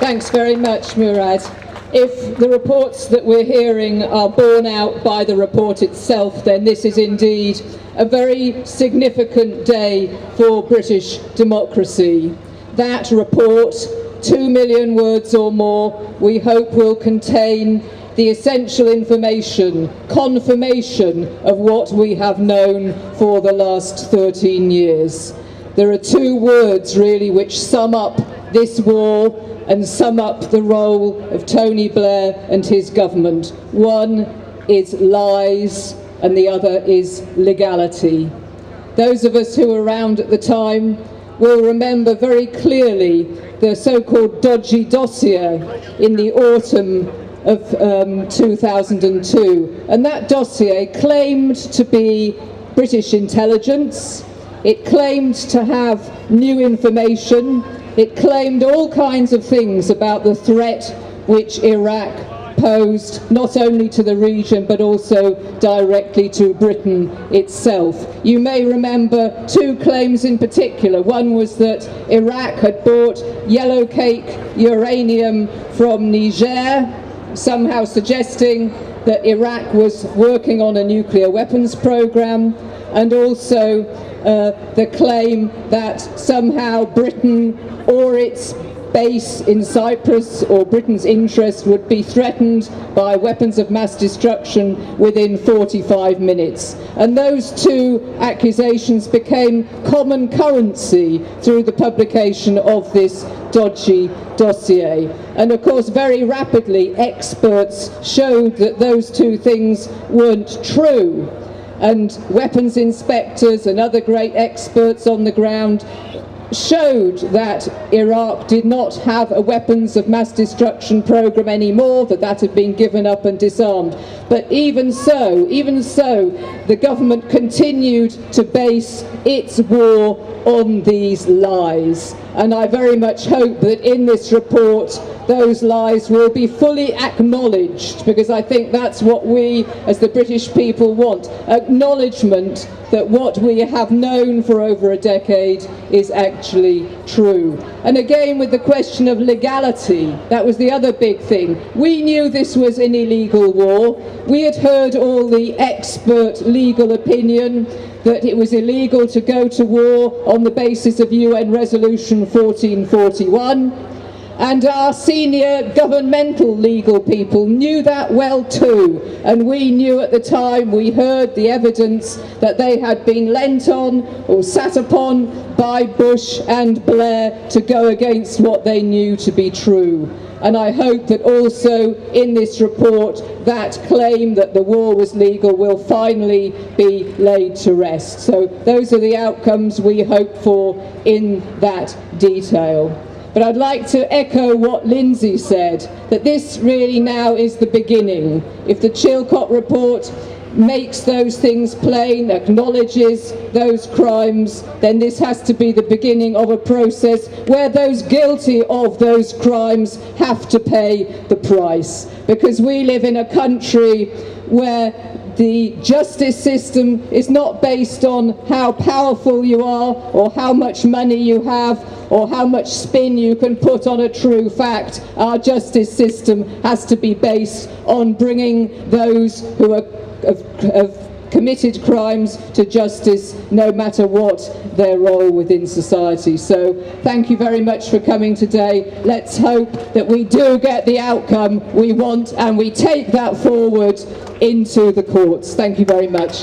Thanks very much, Murad. If the reports that we're hearing are borne out by the report itself, then this is indeed a very significant day for British democracy. That report, 2 million words or more, we hope will contain the essential information, confirmation of what we have known for the last 13 years. There are two words really which sum up this war and sum up the role of Tony Blair and his government. One is lies and the other is legality. Those of us who were around at the time will remember very clearly the so-called dodgy dossier in the autumn of 2002. And that dossier claimed to be British intelligence. It claimed to have new information. It claimed all kinds of things about the threat which Iraq posed, not only to the region but also directly to Britain itself. You may remember two claims in particular. One was that Iraq had bought yellow cake uranium from Niger, somehow suggesting that Iraq was working on a nuclear weapons program, and also the claim that somehow Britain or its base in Cyprus or Britain's interest would be threatened by weapons of mass destruction within 45 minutes. And those two accusations became common currency through the publication of this dodgy dossier. And of course, very rapidly, experts showed that those two things weren't true. And weapons inspectors and other great experts on the ground showed that Iraq did not have a weapons of mass destruction program anymore, that had been given up and disarmed. But even so, the government continued to base its war on these lies. And I very much hope that in this report those lies will be fully acknowledged, because I think that's what we as the British people want, acknowledgement that what we have known for over a decade is actually true. And again, with the question of legality, that was the other big thing. We knew this was an illegal war. We had heard all the expert legal opinion that it was illegal to go to war on the basis of UN Resolution 1441. And our senior governmental legal people knew that well too. And we knew at the time, we heard the evidence that they had been lent on or sat upon by Bush and Blair to go against what they knew to be true. And I hope that also in this report, that claim that the war was legal will finally be laid to rest. So those are the outcomes we hope for in that detail. But I'd like to echo what Lindsay said, that this really now is the beginning. If the Chilcot report makes those things plain, acknowledges those crimes, then this has to be the beginning of a process where those guilty of those crimes have to pay the price. Because we live in a country where the justice system is not based on how powerful you are or how much money you have or how much spin you can put on a true fact. Our justice system has to be based on bringing those who have committed crimes to justice, no matter what their role within society. So thank you very much for coming today. Let's hope that we do get the outcome we want and we take that forward into the courts. Thank you very much.